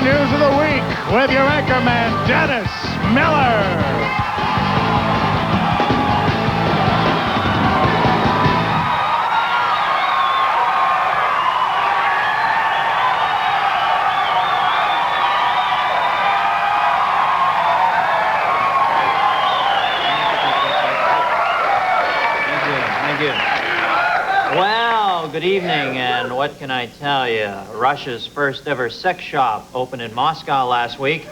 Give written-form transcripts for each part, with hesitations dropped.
news of the week with your anchorman, Dennis Miller. Well, good evening, and what can I tell you? Russia's first ever sex shop opened in Moscow last week.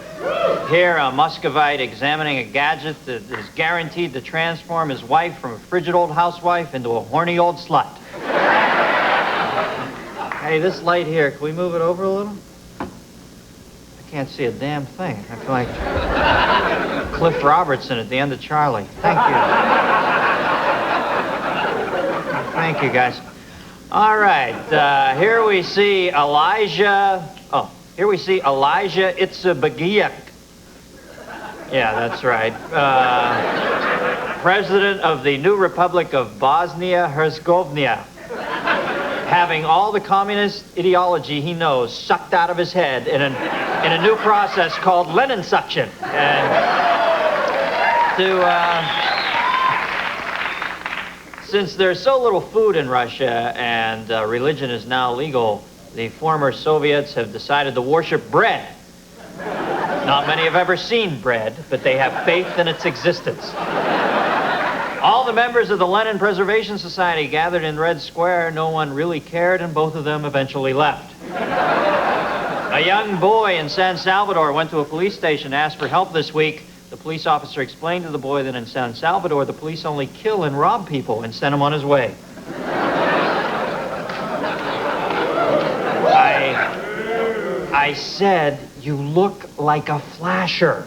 Here, a Muscovite examining a gadget that is guaranteed to transform his wife from a frigid old housewife into a horny old slut. Hey, this light here, can we move it over a little? I can't see a damn thing. I feel like Cliff Robertson at the end of Charlie. Thank you. Thank you, guys. All right, here we see Elijah Itzhabagiak. Yeah, that's right. President of the new Republic of Bosnia-Herzegovina. Having all the communist ideology he knows sucked out of his head in a new process called Lenin suction. Since there's so little food in Russia and religion is now legal, the former Soviets have decided to worship bread. Not many have ever seen bread, but they have faith in its existence. All the members of the Lenin Preservation Society gathered in Red Square. No one really cared, and both of them eventually left. A young boy in San Salvador went to a police station to ask for help this week. The police officer explained to the boy that in San Salvador, the police only kill and rob people and send him on his way. I said, you look like a flasher.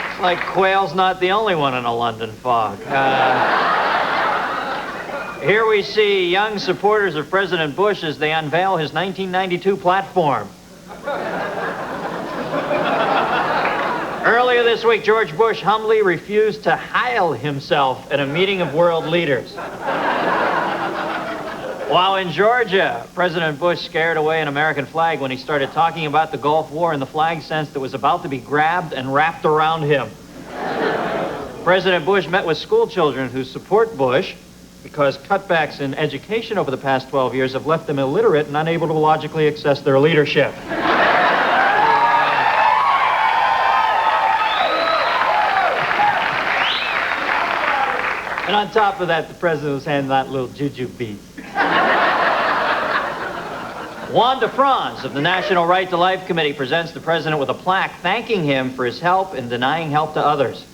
It's like Quayle's not the only one in a London fog. Here we see young supporters of President Bush as they unveil his 1992 platform. Earlier this week, George Bush humbly refused to hail himself at a meeting of world leaders. While in Georgia, President Bush scared away an American flag when he started talking about the Gulf War in the flag sense that was about to be grabbed and wrapped around him. President Bush met with school children who support Bush because cutbacks in education over the past 12 years have left them illiterate and unable to logically access their leadership. And on top of that, the president was handing out little juju beads. Juan de Franz of the National Right to Life Committee presents the president with a plaque thanking him for his help in denying help to others.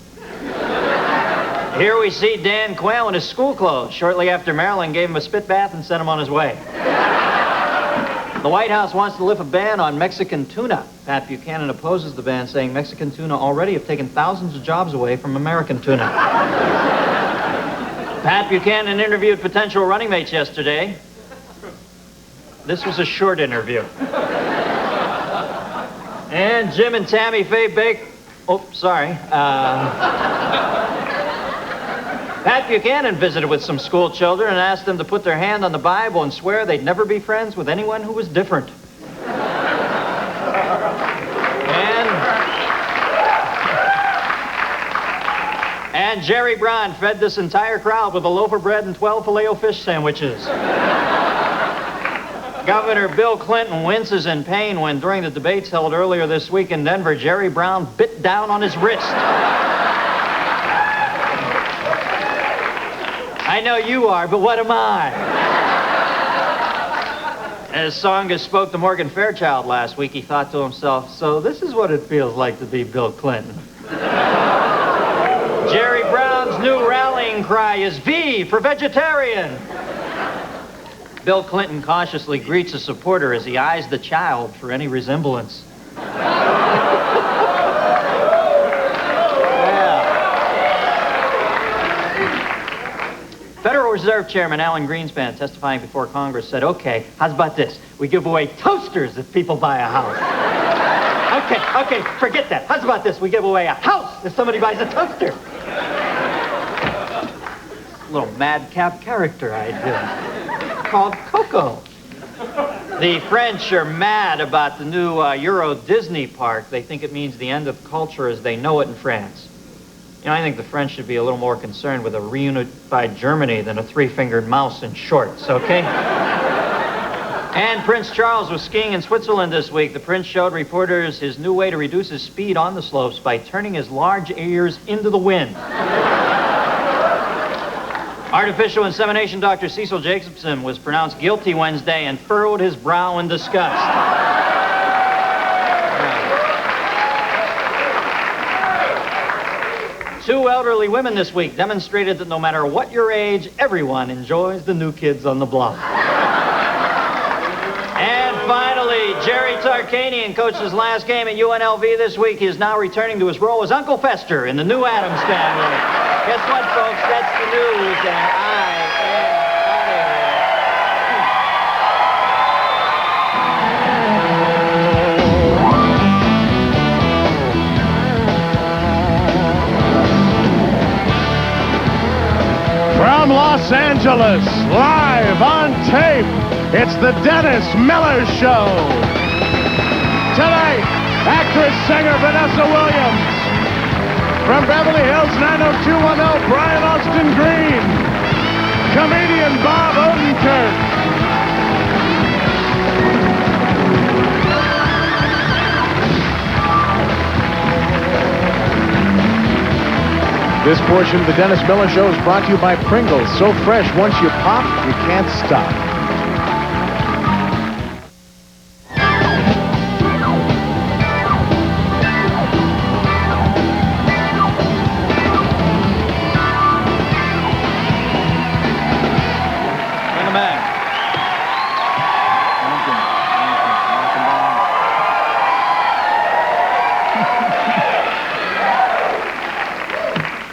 Here we see Dan Quayle in his school clothes shortly after Maryland gave him a spit bath and sent him on his way. The White House wants to lift a ban on Mexican tuna. Pat Buchanan opposes the ban, saying Mexican tuna already have taken thousands of jobs away from American tuna. Pat Buchanan interviewed potential running mates yesterday. This was a short interview. And Jim and Tammy Faye Baker... Oh, sorry. Pat Buchanan visited with some school children and asked them to put their hand on the Bible and swear they'd never be friends with anyone who was different. And Jerry Brown fed this entire crowd with a loaf of bread and 12 Filet-O-Fish sandwiches. Governor Bill Clinton winces in pain when, during the debates held earlier this week in Denver, Jerry Brown bit down on his wrist. I know you are, but what am I? As Tsongas spoke to Morgan Fairchild last week, he thought to himself, so this is what it feels like to be Bill Clinton. Jerry Brown's new rallying cry is V for vegetarian. Bill Clinton cautiously greets a supporter as he eyes the child for any resemblance. Federal Reserve Chairman Alan Greenspan, testifying before Congress, said, okay, how's about this? We give away toasters if people buy a house. Okay, forget that. How's about this? We give away a house if somebody buys a toaster. little madcap character I do called Coco. The French are mad about the new Euro Disney park. They think it means the end of culture as they know it in France. You know, I think the French should be a little more concerned with a reunified Germany than a three-fingered mouse in shorts, okay? And Prince Charles was skiing in Switzerland this week. The prince showed reporters his new way to reduce his speed on the slopes by turning his large ears into the wind. Artificial insemination Dr. Cecil Jacobson was pronounced guilty Wednesday and furrowed his brow in disgust. Two elderly women this week demonstrated that no matter what your age, everyone enjoys the new kids on the block. And finally, Jerry Tarkanian coached his last game at UNLV this week. He is now returning to his role as Uncle Fester in the new Addams Family. Guess what, folks? That's the news, and I am out of here. From Los Angeles, live on tape, it's the Dennis Miller Show. Tonight, actress-singer Vanessa Williams. From Beverly Hills, 90210, Brian Austin Green. Comedian Bob Odenkirk. This portion of the Dennis Miller Show is brought to you by Pringles. So fresh, once you pop, you can't stop.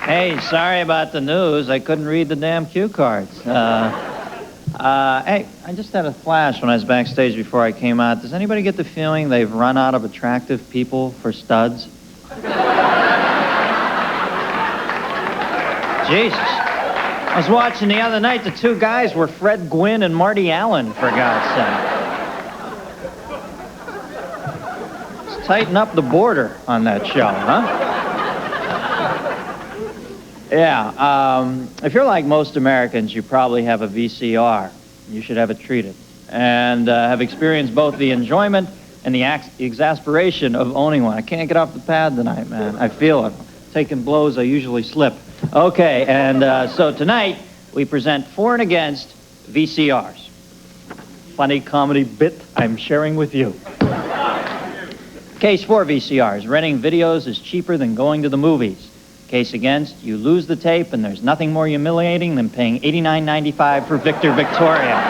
Hey, sorry about the news. I couldn't read the damn cue cards. Hey, I just had a flash when I was backstage before I came out. Does anybody get the feeling they've run out of attractive people for studs? Jesus. I was watching the other night. The two guys were Fred Gwynn and Marty Allen, for God's sake. Let's tighten up the border on that show, huh? Yeah, if you're like most Americans, you probably have a VCR. You should have it treated. And have experienced both the enjoyment and the exasperation of owning one. I can't get off the pad tonight, man. I feel it. Taking blows, I usually slip. Okay, and so tonight, we present For and Against VCRs. Funny comedy bit I'm sharing with you. Case for VCRs. Renting videos is cheaper than going to the movies. Case against, you lose the tape, and there's nothing more humiliating than paying $89.95 for Victor Victoria.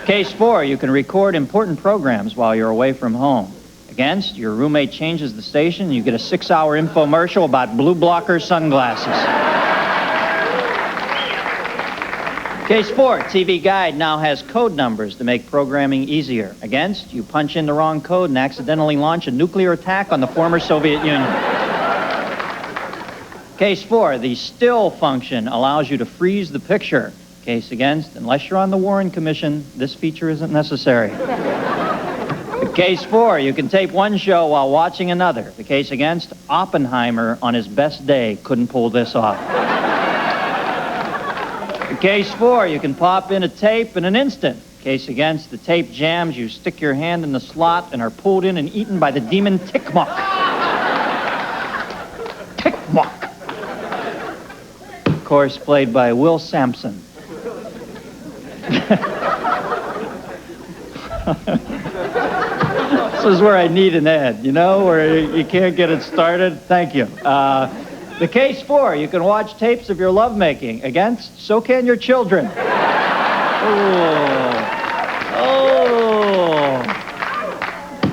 Case for, you can record important programs while you're away from home. Against, your roommate changes the station, and you get a 6-hour infomercial about blue blocker sunglasses. Case 4, TV Guide now has code numbers to make programming easier. Against, you punch in the wrong code and accidentally launch a nuclear attack on the former Soviet Union. Case 4, the still function allows you to freeze the picture. Case against, unless you're on the Warren Commission, this feature isn't necessary. The case 4, you can tape one show while watching another. The case against, Oppenheimer on his best day couldn't pull this off. Case 4, you can pop in a tape in an instant. Case against, the tape jams, you stick your hand in the slot and are pulled in and eaten by the demon Tickmuck. Tickmuck. Of course, played by Will Sampson. This is where I need an ad, you know, where you can't get it started. Thank you. The case 4, you can watch tapes of your lovemaking. Against, so can your children.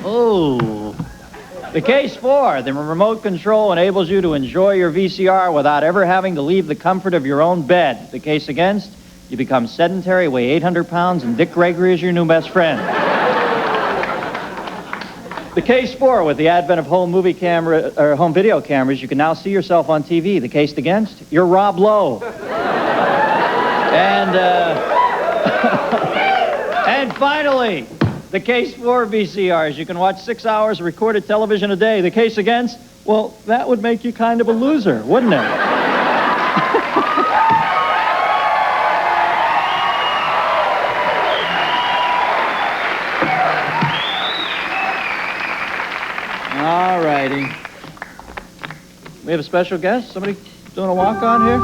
Oh. The case 4, the remote control enables you to enjoy your VCR without ever having to leave the comfort of your own bed. The case against, you become sedentary, weigh 800 pounds, and Dick Gregory is your new best friend. The Case 4, with the advent of home movie camera or home video cameras, you can now see yourself on TV. The case against, you're Rob Lowe. And and finally, the Case 4 VCRs. You can watch 6 hours of recorded television a day. The case against, well, that would make you kind of a loser, wouldn't it? All righty. We have a special guest. Somebody doing a walk-on here?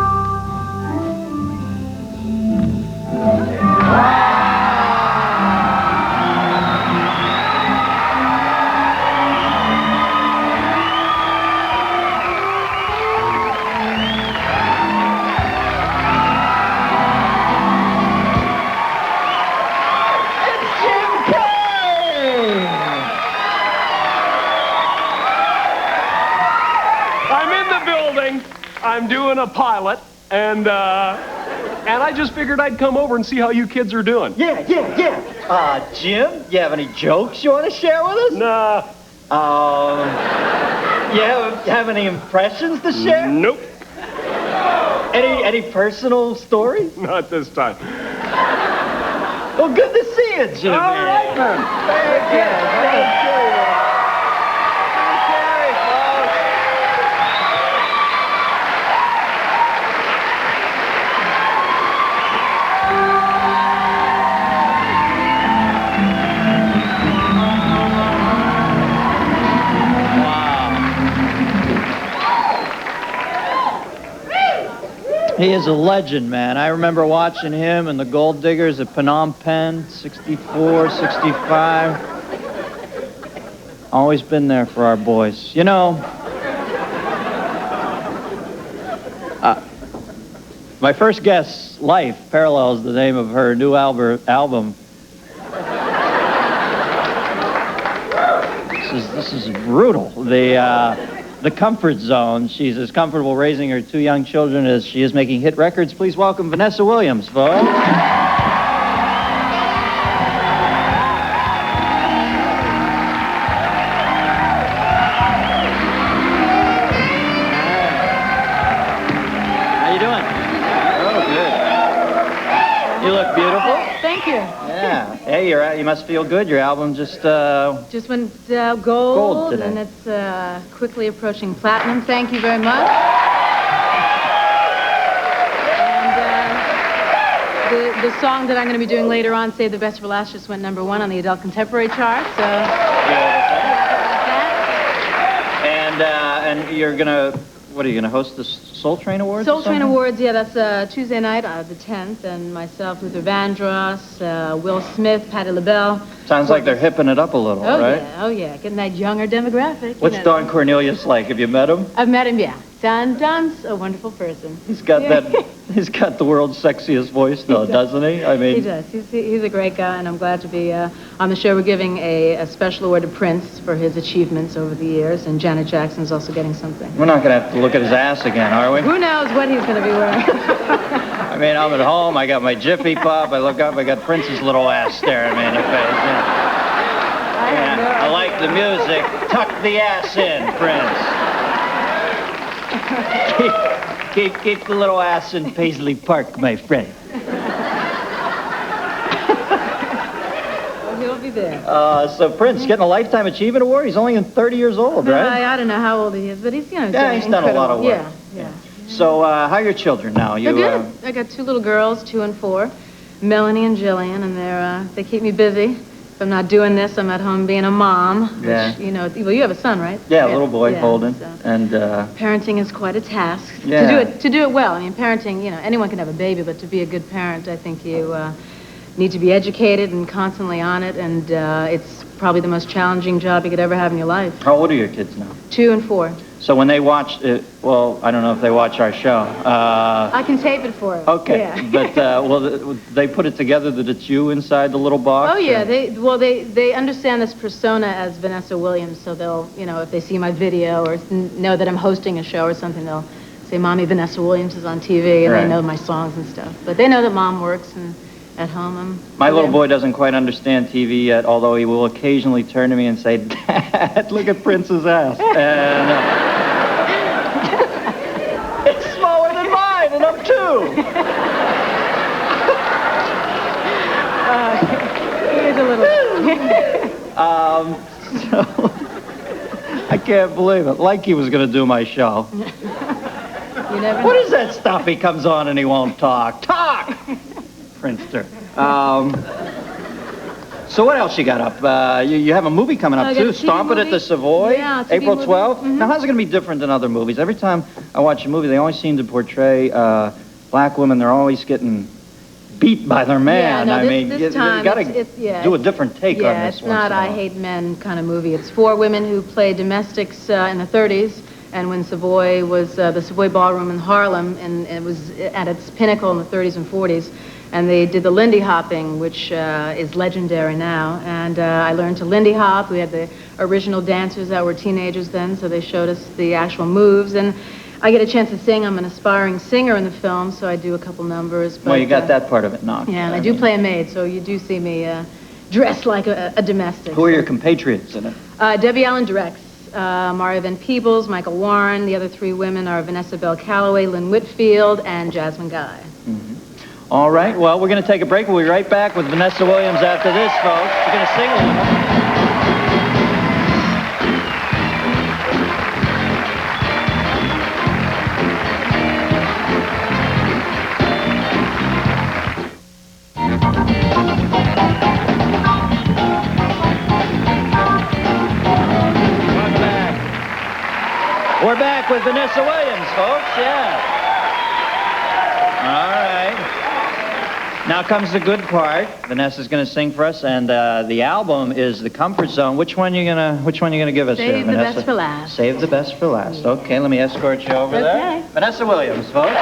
I'm doing a pilot, and I just figured I'd come over and see how you kids are doing. Yeah. Jim, you have any jokes you want to share with us? Nah. You have any impressions to share? Nope. Any personal stories? Not this time. Well, good to see you, Jim. All right, then. Thank you. He is a legend, man. I remember watching him and the Gold Diggers at Phnom Penh, 64, 65. Always been there for our boys. You know, my first guest's life parallels the name of her new album. This is brutal. The comfort zone. She's as comfortable raising her 2 young children as she is making hit records. Please welcome Vanessa Williams, folks. How you doing? Oh, good. You look beautiful. Thank you. Yeah. Hey, you must feel good. Your album just went gold today. and it's quickly approaching platinum. Thank you very much. And the song that I'm going to be doing later on, Save the Best for Last, just went #1 on the adult contemporary chart. So. And you're gonna. What are you gonna host the Soul Train Awards? Soul Train Awards, yeah, that's Tuesday night, the 10th, and myself, Luther Vandross, Will Smith, Patti LaBelle. Sounds like they're hipping it up a little, right? Yeah, getting that younger demographic. What's Don Cornelius like? Have you met him? I've met him, yeah. Don's a wonderful person. He's got he's got the world's sexiest voice, though, doesn't he? I mean, he does. He's a great guy, and I'm glad to be on the show. We're giving a special award to Prince for his achievements over the years, and Janet Jackson's also getting something. We're not going to have to look at his ass again, are we? Who knows what he's going to be wearing? I mean, I'm at home. I got my Jiffy Pop. I look up. I got Prince's little ass staring me in the face. I like the music. Tuck the ass in, Prince. Keep the little ass in Paisley Park, my friend. Well, he'll be there. So Prince getting a Lifetime Achievement Award? He's only 30 years old, right? I don't know how old he is, but he's, he's done a lot of work. Yeah. So how are your children now? They're good. I got 2 little girls, 2 and 4, Melanie and Jillian, and they keep me busy. If I'm not doing this, I'm at home being a mom. Yeah. Which, well, you have a son, right? Yeah, a little boy, Holden. So. And parenting is quite a task. Yeah. To do it well. I mean, parenting, anyone can have a baby, but to be a good parent, I think you need to be educated and constantly on it, and it's probably the most challenging job you could ever have in your life. How old are your kids now? 2 and 4. So when they watch it, well, I don't know if they watch our show. I can tape it for them. Okay, yeah. But they put it together that it's you inside the little box? Oh yeah, they understand this persona as Vanessa Williams, so they'll, if they see my video or know that I'm hosting a show or something, they'll say, "Mommy, Vanessa Williams is on TV," and they know my songs and stuff. But they know that Mom works, and At home, My little boy doesn't quite understand TV yet, although he will occasionally turn to me and say, Dad, look at Prince's ass. And it's smaller than mine, and I'm 2. Here's a little... So, I can't believe it. Like he was going to do my show. You never What is that stuff he comes on and he won't talk? Talk! Prinster. So what else you got up? You have a movie coming up, I got too. a TV Stomp It at movie. the Savoy, Yeah, a TV April movie. 12th. Now, how's it going to be different than other movies? Every time I watch a movie, they always seem to portray black women. They're always getting beat by their man. Yeah, no, I mean, this you time got to yeah, do a different take on yeah, this it's one. not I hate men kind of movie. It's 4 women who played domestics in the 30s, and when Savoy was the Savoy Ballroom in Harlem, and it was at its pinnacle in the 30s and 40s, and they did the Lindy hopping, which is legendary now. And I learned to Lindy hop. We had the original dancers that were teenagers then, so they showed us the actual moves. And I get a chance to sing. I'm an aspiring singer in the film, so I do a couple numbers. But, Well, you got that part of it knocked. Yeah, and I do play a maid, so you do see me dressed like a domestic. Who are your compatriots in it? Debbie Allen directs. Mario Van Peebles, Michael Warren. The other 3 women are Vanessa Bell Calloway, Lynn Whitfield, and Jasmine Guy. All right, well, we're going to take a break. We'll be right back with Vanessa Williams after this, folks. We're going to sing a little. We're back with Vanessa Williams, folks, yeah. All right. Now comes the good part. Vanessa's going to sing for us, and the album is The Comfort Zone. Which one you gonna give us here, Save the Vanessa? best for last. Save the best for last. Okay, let me escort you over there. Okay. Vanessa Williams, folks.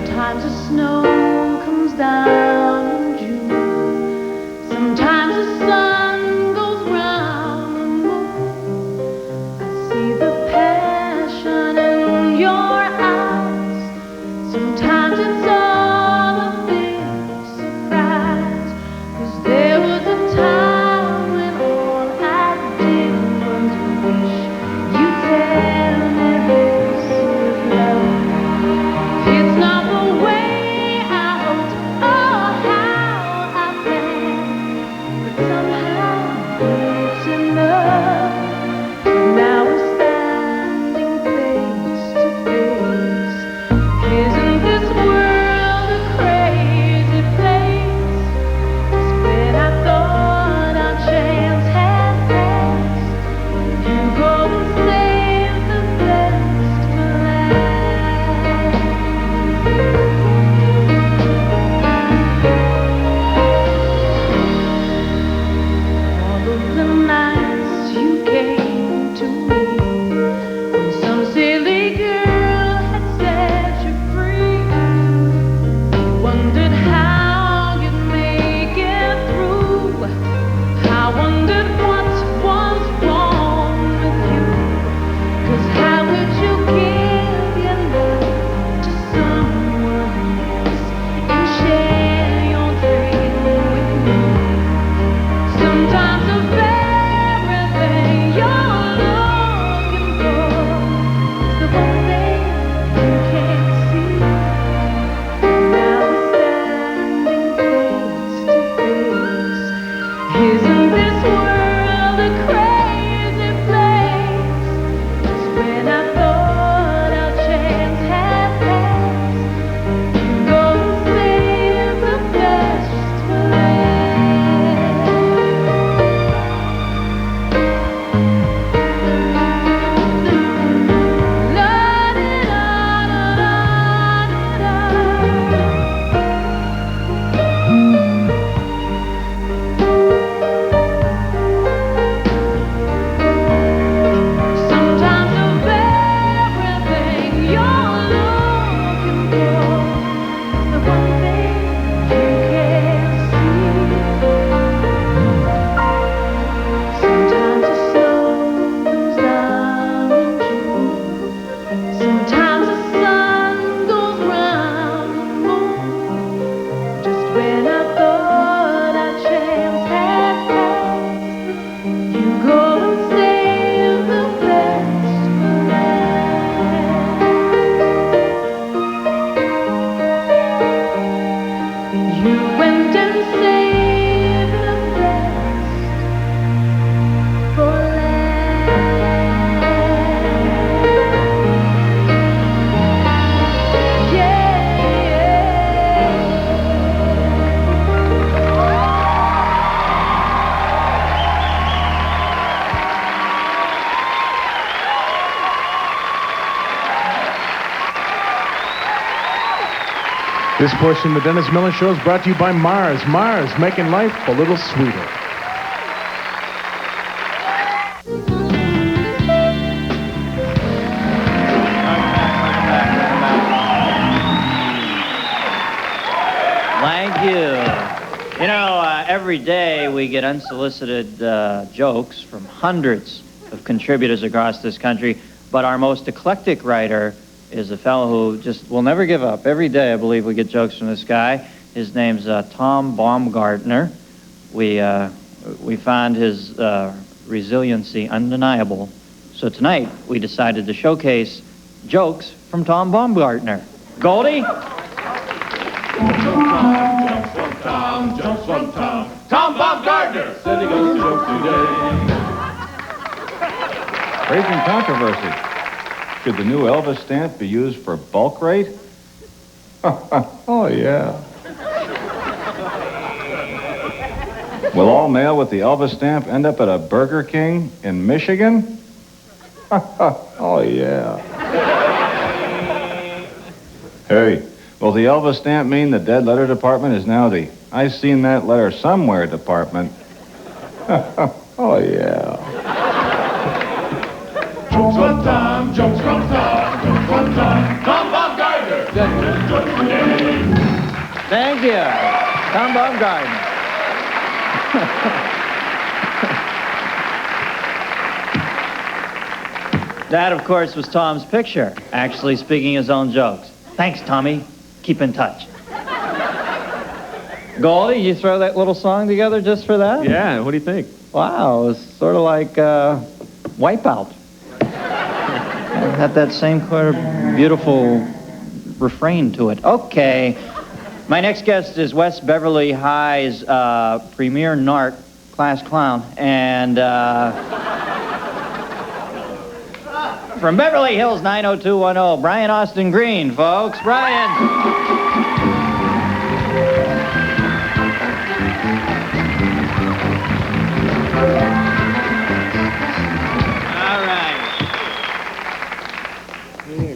Sometimes the snow comes down in June. Sometimes the sun goes round the moon. I see the passion in your eyes. Sometimes it's all a big surprise. 'Cause there was a time when all I did was wish you'd tell me this is love. It's not the way I hoped or how I planned, but somehow it's enough. Now we're standing face to face. Isn't this world This portion of the Dennis Miller Show is brought to you by Mars. Mars, making life a little sweeter. Thank you. You know, every day we get unsolicited jokes from hundreds of contributors across this country, but our most eclectic writer is a fellow who just will never give up. Every day, I believe, we get jokes from this guy. His name's Tom Baumgartner. We found his resiliency undeniable. So tonight, we decided to showcase jokes from Tom Baumgartner. Goldie? Jokes from Tom. Tom Baumgartner sending us jokes today. Raising controversy. Should the new Elvis stamp be used for bulk rate? Oh, yeah. Will all mail with the Elvis stamp end up at a Burger King in Michigan? Oh, yeah. Hey, will the Elvis stamp mean the dead letter department is now the I seen that letter somewhere department? Oh, yeah. Jokes from Tom, jokes from Tom, jokes from Tom. Tom Baumgartner sending us jokes today. Thank you. Tom Baumgartner. That, of course, was Tom's picture, actually speaking his own jokes. Thanks, Tommy. Keep in touch. Goldie, you throw that little song together just for that? Yeah, what do you think? Wow, it was sort of like Wipeout. It had that same kind of beautiful refrain to it. Okay. My next guest is West Beverly High's premier narc, class clown, and from Beverly Hills 90210, Brian Austin Green, folks. Brian.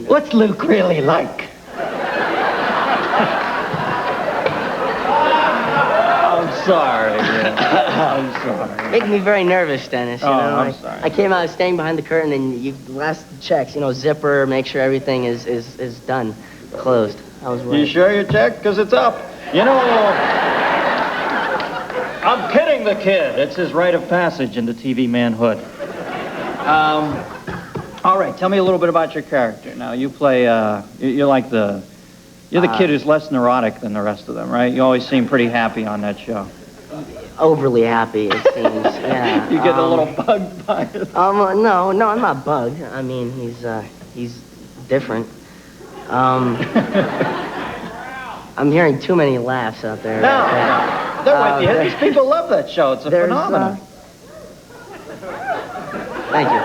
What's Luke really like? I'm sorry. I'm sorry. Making me very nervous, Dennis. You know, I'm sorry. I came out staying behind the curtain, and you last checks, you know, zipper, make sure everything is done, closed. I was worried. You sure you checked? Because it's up. You know, I'm kidding the kid. It's his rite of passage into TV manhood. All right, tell me a little bit about your character. Now, you play, you're the kid who's less neurotic than the rest of them, right? You always seem pretty happy on that show. Overly happy, it seems. Yeah. You get a little bugged by it. No, I'm not bugged. I mean, he's different. I'm hearing too many laughs out there. No, they're with you. These people love that show. It's a phenomenon. Thank you.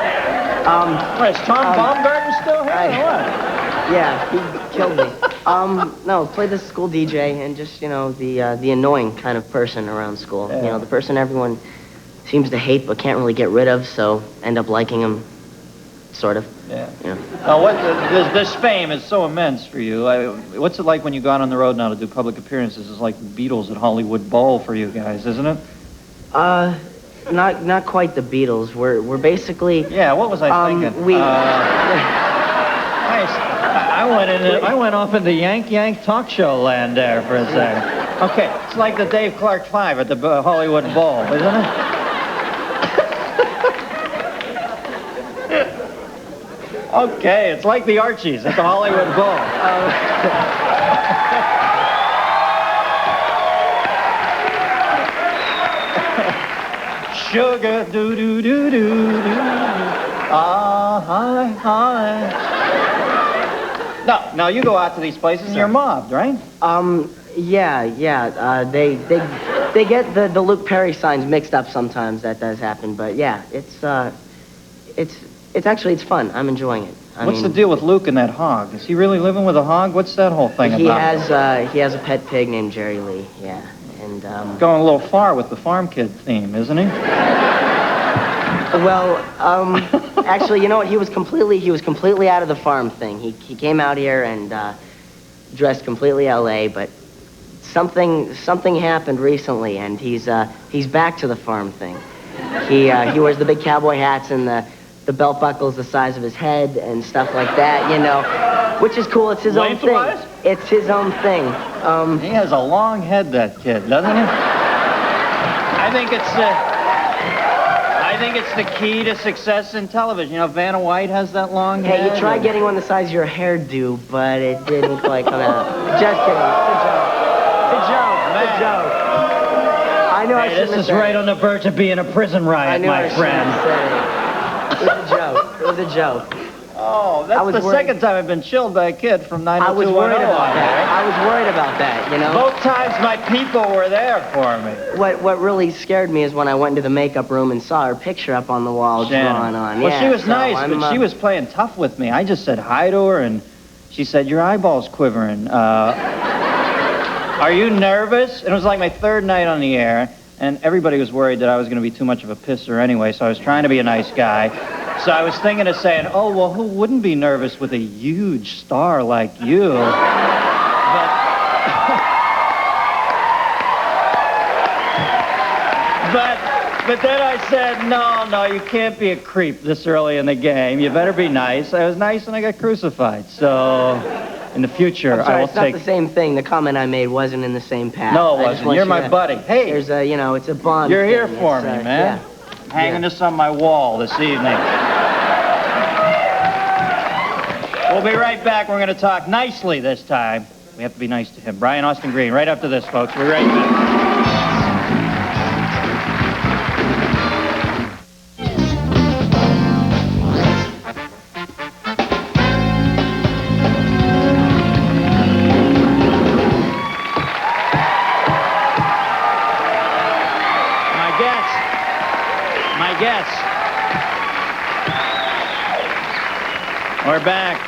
Is Tom Baumgartner still here or what? Yeah, he killed me. No, play the school DJ and just, you know, the annoying kind of person around school. Yeah. You know, the person everyone seems to hate but can't really get rid of, so end up liking him, sort of. Yeah. You know. This fame is so immense for you. What's it like when you go out on the road now to do public appearances? It's like the Beatles at Hollywood Bowl for you guys, isn't it? Not quite the Beatles. We're basically. Yeah, what was I thinking? I went off into Yank talk show land there for a second. Okay, it's like the Dave Clark 5 at the Hollywood Bowl, isn't it? Okay, it's like the Archies at the Hollywood Bowl. Sugar doo doo doo doo doo. Hi hi. No, you go out to these places and you're mobbed, right? Yeah. They get the Luke Perry signs mixed up sometimes. That does happen, but yeah, it's fun. I'm enjoying it. What's the deal with Luke and that hog? Is he really living with a hog? What's that whole thing about? He has a pet pig named Jerry Lee. Yeah. And, going a little far with the farm kid theme, isn't he? Well, actually, you know what? He was completely out of the farm thing. He came out here and dressed completely LA, but something happened recently, and he's back to the farm thing. He wears the big cowboy hats and the belt buckles the size of his head and stuff like that, you know, which is cool. It's his own thing. It's his own thing. He has a long head, that kid, doesn't he? I think it's the key to success in television. You know, Vanna White has that long head. Hey, you tried getting one the size of your hairdo, but it didn't quite come out. Just kidding. It's a joke. I know I shouldn't this is right on the verge of being a prison riot, my friend. It was a joke. It was a joke. Oh, that's the second time I've been chilled by a kid from 90210. I was worried about that. I was worried about that, you know? Both times my people were there for me. What really scared me is when I went into the makeup room and saw her picture up on the wall drawn on. Well, yeah, she was nice, but she was playing tough with me. I just said hi to her, and she said, "Your eyeball's quivering. Are you nervous?" And it was like my third night on the air, and everybody was worried that I was going to be too much of a pisser anyway, so I was trying to be a nice guy. So I was thinking of saying, "Oh, well, who wouldn't be nervous with a huge star like you?" But then I said, no, you can't be a creep this early in the game. You better be nice. I was nice and I got crucified. So in the future, I will it's not the same thing. The comment I made wasn't in the same path. No, it wasn't. You're my buddy. Hey. There's a, you know, it's a bond. You're here for me, man. Yeah. Hanging this on my wall this evening. We'll be right back. We're going to talk nicely this time. We have to be nice to him. Brian Austin Green, right after this, folks. We'll be right back.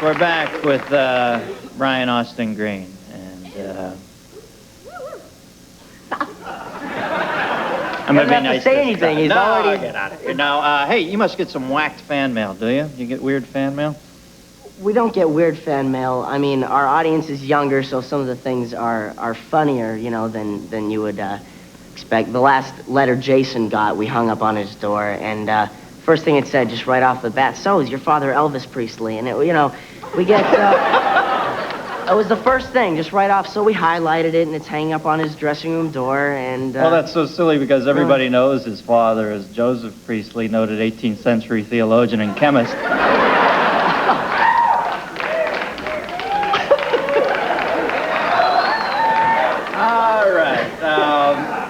We're back with Brian Austin Green, and I'm gonna be nice. Say anything. He's already. Get out of here. Now, hey, you must get some whacked fan mail, do you? You get weird fan mail? We don't get weird fan mail. I mean, our audience is younger, so some of the things are funnier, you know, than you would expect. The last letter Jason got, we hung up on his door, and first thing it said, just right off the bat, "So is your father Elvis Presley?" And it, you know, we get. It was the first thing, just right off. So we highlighted it, and it's hanging up on his dressing room door. And well, that's so silly because everybody knows his father is Joseph Priestley, noted 18th century theologian and chemist.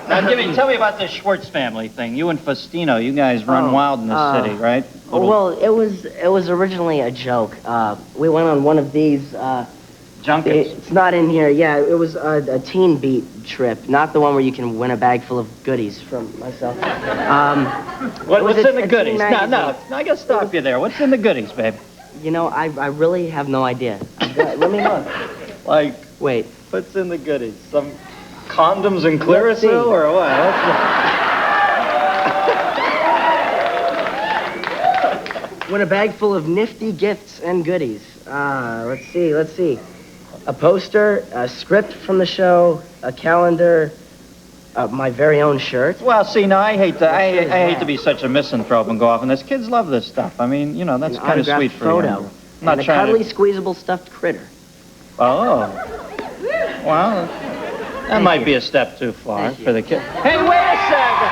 Now, Jimmy, tell me about this Schwartz family thing. You and Faustino, you guys run wild in the city, right? Well, it was originally a joke. We went on one of these. Junkets. It's not in here. Yeah, it was a teen beat trip, not the one where you can win a bag full of goodies from myself. What's in the goodies? No, I gotta stop you there. What's in the goodies, babe? You know, I really have no idea. Let me look. Like, wait. What's in the goodies? Some condoms and Clearasil or what? Win a bag full of nifty gifts and goodies. Let's see. A poster, a script from the show, a calendar, my very own shirt. Well, see, now I hate to be such a misanthrope and go off on this. Kids love this stuff. I mean, you know, that's kind of sweet for you. And a cuddly, squeezable stuffed critter. Oh. Well, that might be a step too far for the kid. Hey, wait a second!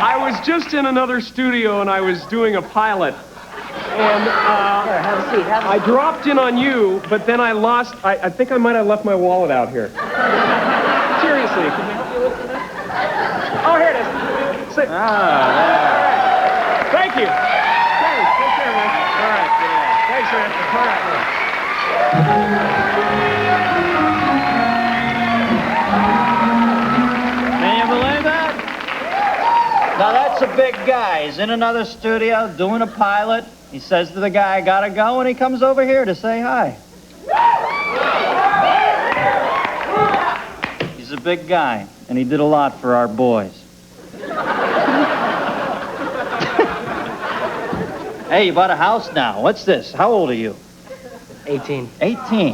I was just in another studio and I was doing a pilot. And have a seat. I dropped in on you, but then I lost. I think I might have left my wallet out here. Seriously, can you help me look for that? Oh, here it is. All right. Thank you. Thanks. Take care, man. All right. Thanks, man. All right. Can you believe that? Now that's a big guy. He's in another studio doing a pilot. He says to the guy, I gotta go, and he comes over here to say hi. He's a big guy, and he did a lot for our boys. Hey, you bought a house now. What's this? How old are you? 18. 18.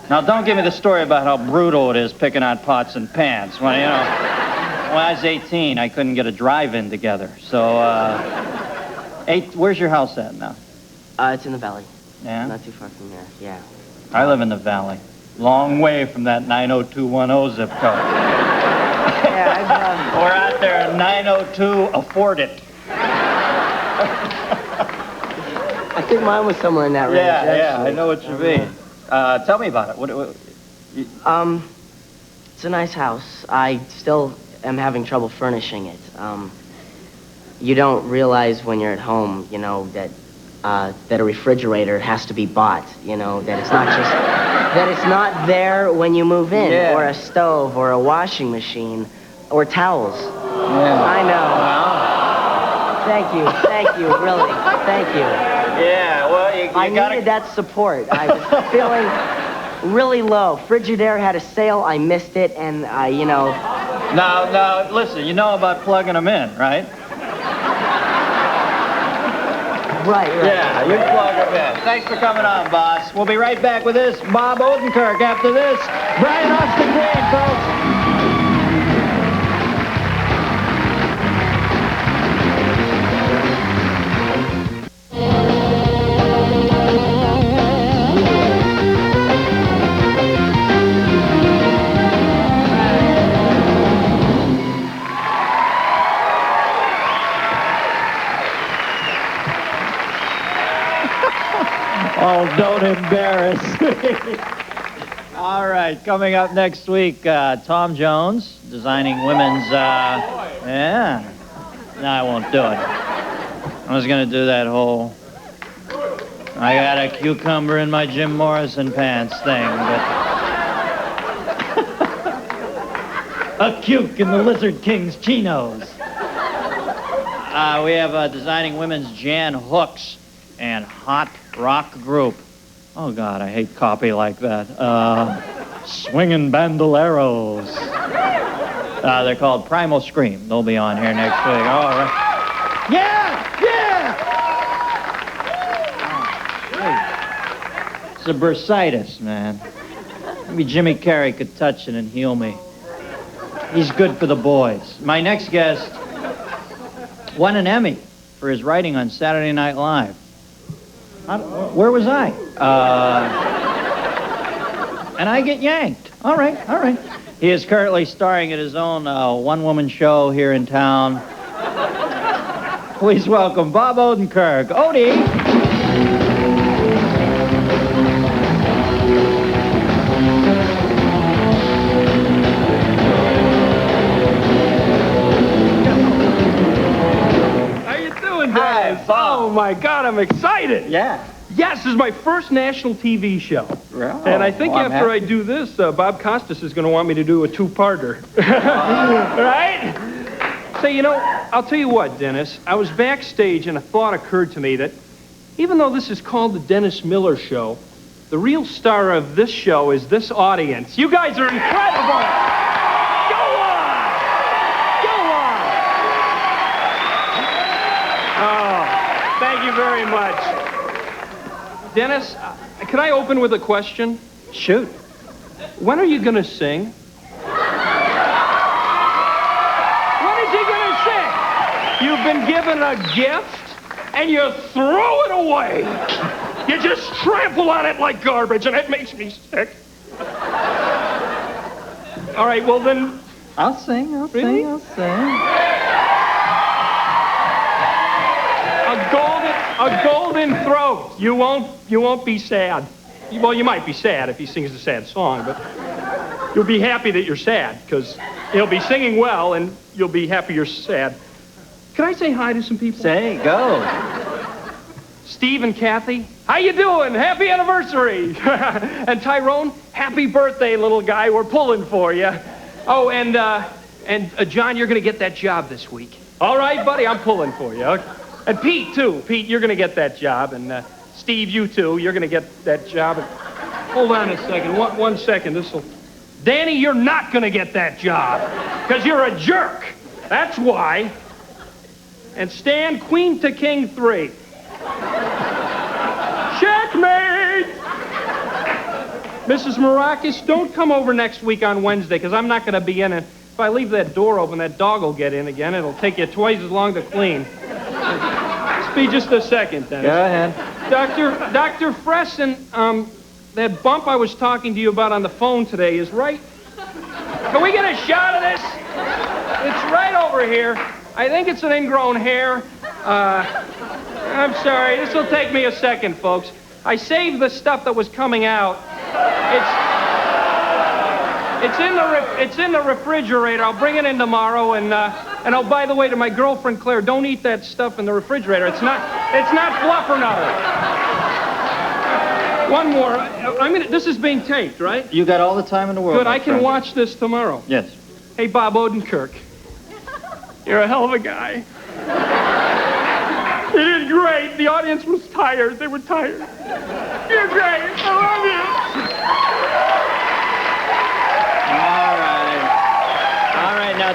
Now, don't give me the story about how brutal it is picking on pots and pans. When, when I was 18, I couldn't get a drive-in together. So, where's your house at now? It's in the valley. Yeah? Not too far from there, yeah. I live in the valley. Long way from that 90210 zip code. Yeah, We're out there in 902, afford it. I think mine was somewhere in that range. Yeah, I know what you mean. Tell me about it. It's a nice house. I still am having trouble furnishing it. You don't realize when you're at home, that a refrigerator has to be bought. That it's not just that it's not there when you move in, or a stove, or a washing machine, or towels. Yeah. I know. Thank you, really, thank you. Yeah, well, you I gotta... needed that support. I was feeling really low. Frigidaire had a sale. I missed it, and Now, listen, you know about plugging them in, right? Right. Yeah, you plug them in. Thanks for coming on, boss. We'll be right back with this. Bob Odenkirk after this. Brian Austin Green, folks. Oh, don't embarrass me. All right, coming up next week, Tom Jones, designing women's, yeah. No, I won't do it. I was going to do that whole, I got a cucumber in my Jim Morrison pants thing, but... a cuke in the Lizard King's chinos. We have designing women's Jan Hooks and hot rock group. Oh, God, I hate copy like that. Swinging Bandoleros. They're called Primal Scream. They'll be on here next week. All right. Yeah! It's a bursitis, man. Maybe Jimmy Carrey could touch it and heal me. He's good for the boys. My next guest won an Emmy for his writing on Saturday Night Live. Where was I? And I get yanked. All right. He is currently starring at his own one-woman show here in town. Please welcome Bob Odenkirk. Odie! Oh, my God, I'm excited. Yeah. Yes, this is my first national TV show. Oh, and I think after I do this, Bob Costas is going to want me to do a two-parter. Right? So, I'll tell you what, Dennis. I was backstage and a thought occurred to me that even though this is called the Dennis Miller Show, the real star of this show is this audience. You guys are incredible. Thank you very much. Dennis, can I open with a question? Shoot. When are you going to sing? When is he going to sing? You've been given a gift, and you throw it away. You just trample on it like garbage, and it makes me sick. All right, well then... I'll sing. A golden throat. You won't be sad. Well, you might be sad if he sings a sad song, but you'll be happy that you're sad, because he'll be singing well, and you'll be happy you're sad. Can I say hi to some people? Say, go. Steve and Kathy, how you doing? Happy anniversary. And Tyrone, happy birthday, little guy. We're pulling for you. Oh, and And, John, you're going to get that job this week. All right, buddy, I'm pulling for you. Okay? And Pete, too. Pete, you're going to get that job. And, Steve, you, too. You're going to get that job. And... Hold on a second. One second. This'll... Danny, you're not going to get that job. Because you're a jerk. That's why. And Stan, queen to king 3. Checkmate! Mrs. Maracas, don't come over next week on Wednesday, because I'm not going to be in it. If I leave that door open, that dog will get in again. It'll take you twice as long to clean. Just be just a second, Dennis. Go ahead. Dr. Fresson, that bump I was talking to you about on the phone today is right... Can we get a shot of this? It's right over here. I think it's an ingrown hair. I'm sorry. This will take me a second, folks. I saved the stuff that was coming out. It's in the refrigerator. I'll bring it in tomorrow. And oh, by the way, to my girlfriend Claire, don't eat that stuff in the refrigerator. It's not fluff or nothing. One more. This is being taped, right? You got all the time in the world. Good. I can watch this tomorrow. Yes. Hey, Bob Odenkirk. You're a hell of a guy. You did great. The audience was tired. They were tired. You're great. I love you. All right. Now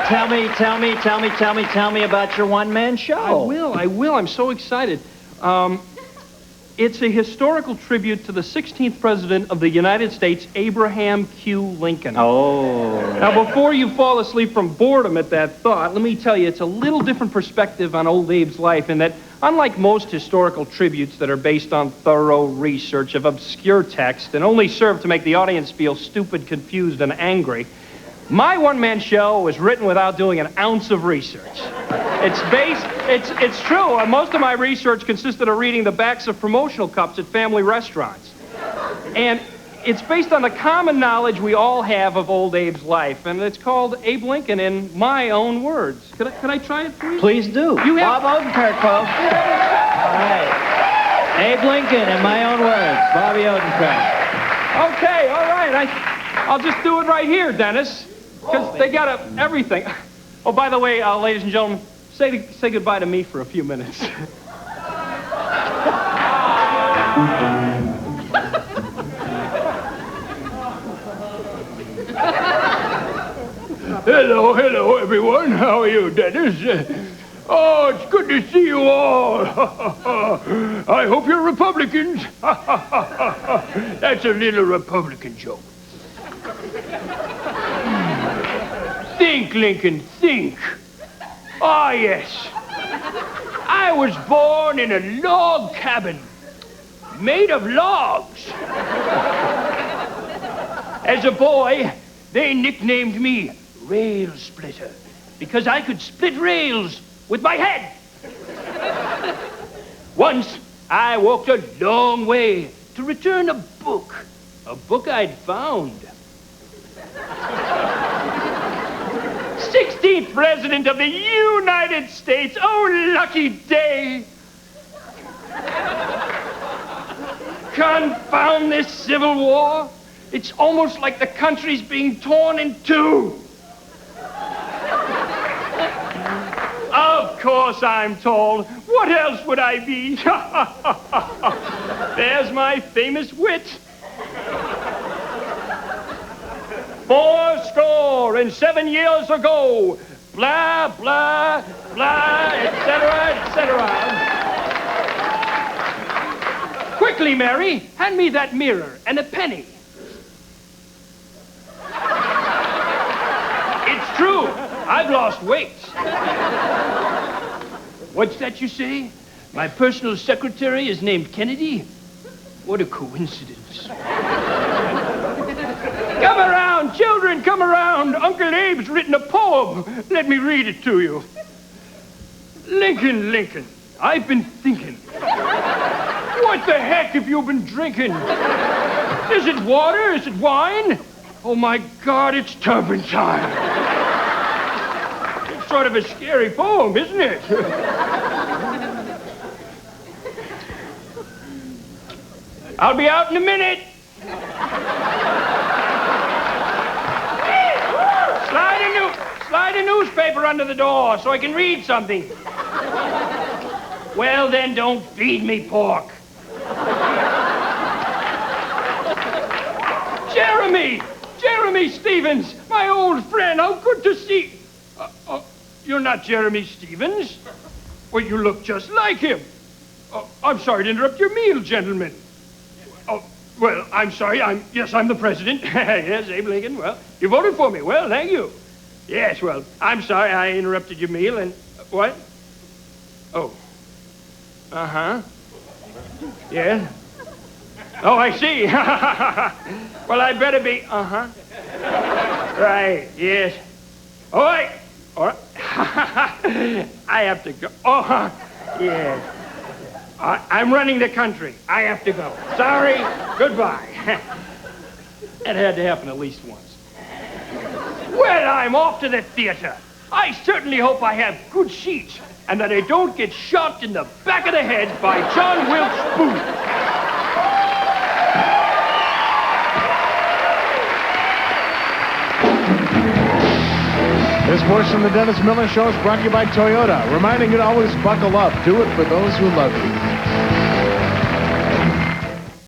tell me about your one-man show. I will. I'm so excited. It's a historical tribute to the 16th president of the United States, Abraham Q. Lincoln. Oh. Now, before you fall asleep from boredom at that thought, let me tell you, it's a little different perspective on old Abe's life in that, unlike most historical tributes that are based on thorough research of obscure text and only serve to make the audience feel stupid, confused, and angry, my one-man show was written without doing an ounce of research. It's true. Most of my research consisted of reading the backs of promotional cups at family restaurants. And it's based on the common knowledge we all have of old Abe's life, and it's called Abe Lincoln in my own words. Can I try it for you? Please do. Bob Odenkirk, folks. All right. Abe Lincoln in my own words. Bobby Odenkirk. Okay, all right. I'll just do it right here, Dennis. Because they got everything. Oh, by the way, ladies and gentlemen, say goodbye to me for a few minutes. Hello, everyone. How are you, Dennis? Oh, it's good to see you all. I hope you're Republicans. That's a little Republican joke. Think, Lincoln, think. Ah, yes. I was born in a log cabin made of logs. As a boy, they nicknamed me Rail Splitter because I could split rails with my head. Once, I walked a long way to return a book I'd found. 16th President of the United States. Oh, lucky day. Confound this Civil War. It's almost like the country's being torn in two. Of course I'm tall. What else would I be? There's my famous wit. 87 years ago, blah, blah, blah, etc., etc. Quickly, Mary, hand me that mirror and a penny. It's true, I've lost weight. What's that you say? My personal secretary is named Kennedy? What a coincidence. Come around, children, come around. Uncle Abe's written a poem. Let me read it to you. Lincoln, Lincoln, I've been thinking. What the heck have you been drinking? Is it water? Is it wine? Oh, my God, it's turpentine. It's sort of a scary poem, isn't it? I'll be out in a minute. Slide a newspaper under the door so I can read something. Well, then don't feed me pork. Jeremy Stevens, my old friend, how good to see... you're not Jeremy Stevens? Well, you look just like him. I'm sorry to interrupt your meal, gentlemen. Well, I'm sorry. I'm the president. Yes, Abe Lincoln. Well, you voted for me. Well, thank you. Yes, well, I'm sorry I interrupted your meal and... what? Oh. Uh-huh. Yeah. Oh, I see. Well, I'd better be... uh-huh. Right, yes. All right. All right. I have to go. Oh, yes. I'm running the country. I have to go. Sorry. Goodbye. That had to happen at least once. Well, I'm off to the theater. I certainly hope I have good seats and that I don't get shot in the back of the head by John Wilkes Booth. This portion of the Dennis Miller Show is brought to you by Toyota, reminding you to always buckle up. Do it for those who love you.